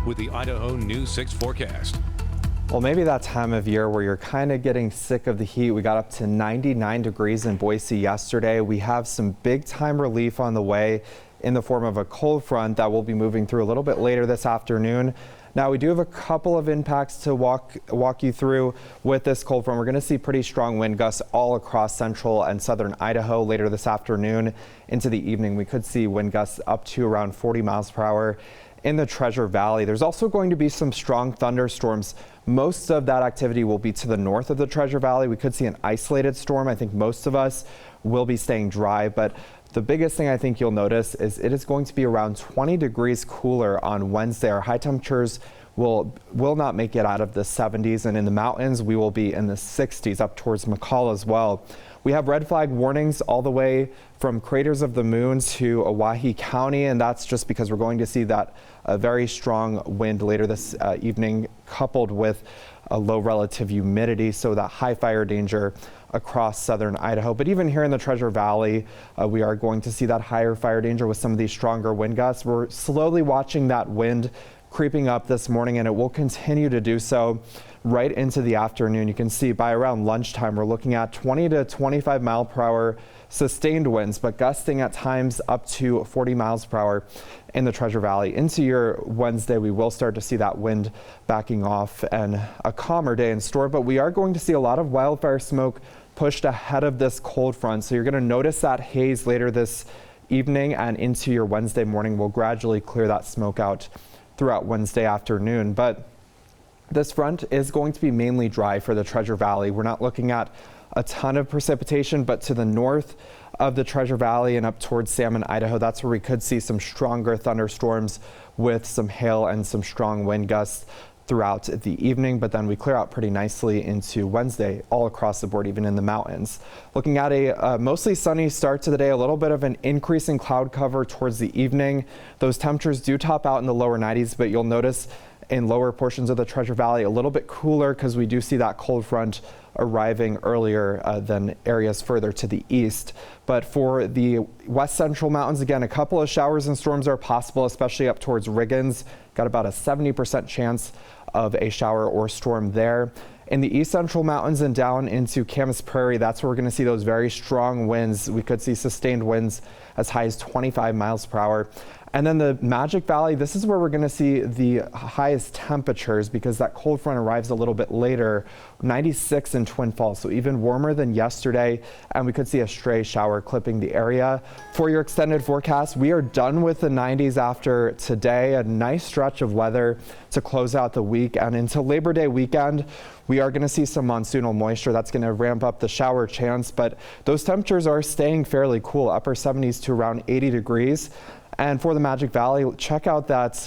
with the Idaho News 6 forecast. Well, maybe that time of year where you're kind of getting sick of the heat. We got up to 99 degrees in Boise yesterday. We have some big time relief on the way in the form of a cold front that will be moving through a little bit later this afternoon. Now, we do have a couple of impacts to walk you through with this cold front. We're going to see pretty strong wind gusts all across central and southern Idaho later this afternoon into the evening. We could see wind gusts up to around 40 miles per hour in the Treasure Valley. There's also going to be some strong thunderstorms. Most of that activity will be to the north of the Treasure Valley. We could see an isolated storm. I think most of us will be staying dry, but the biggest thing I think you'll notice is it is going to be around 20 degrees cooler on Wednesday. Our high temperatures will not make it out of the 70s, and in the mountains we will be in the 60s up towards McCall as well. We have red flag warnings all the way from Craters of the Moon to Owyhee County, and that's just because we're going to see that very strong wind later this evening, coupled with a low relative humidity, so that high fire danger across southern Idaho. But even here in the Treasure Valley, we are going to see that higher fire danger with some of these stronger wind gusts. We're slowly watching that wind creeping up this morning, and it will continue to do so right into the afternoon. You can see by around lunchtime, we're looking at 20 to 25 mile per hour sustained winds, but gusting at times up to 40 miles per hour in the Treasure Valley. Into your Wednesday, we will start to see that wind backing off and a calmer day in store, but we are going to see a lot of wildfire smoke pushed ahead of this cold front. So you're going to notice that haze later this evening and into your Wednesday morning. We'll gradually clear that smoke out throughout Wednesday afternoon. But this front is going to be mainly dry for the Treasure Valley. We're not looking at a ton of precipitation, but to the north of the Treasure Valley and up towards Salmon, Idaho, that's where we could see some stronger thunderstorms with some hail and some strong wind gusts throughout the evening, but then we clear out pretty nicely into Wednesday all across the board, even in the mountains. Looking at a mostly sunny start to the day, a little bit of an increase in cloud cover towards the evening. Those temperatures do top out in the lower 90s, but you'll notice in lower portions of the Treasure Valley a little bit cooler because we do see that cold front arriving earlier than areas further to the east. But for the west central mountains, again, a couple of showers and storms are possible, especially up towards Riggins. Got about a 70% chance of a shower or storm there. In the east central mountains and down into Camas Prairie, that's where we're going to see those very strong winds. We could see sustained winds as high as 25 miles per hour. And then the Magic Valley, this is where we're going to see the highest temperatures because that cold front arrives a little bit later, 96 in Twin Falls, so even warmer than yesterday, and we could see a stray shower clipping the area. For your extended forecast, we are done with the 90s after today, a nice stretch of weather to close out the week, and into Labor Day weekend, we are going to see some monsoonal moisture that's going to ramp up the shower chance, but those temperatures are staying fairly cool, upper 70s to around 80 degrees. And for the Magic Valley, check out that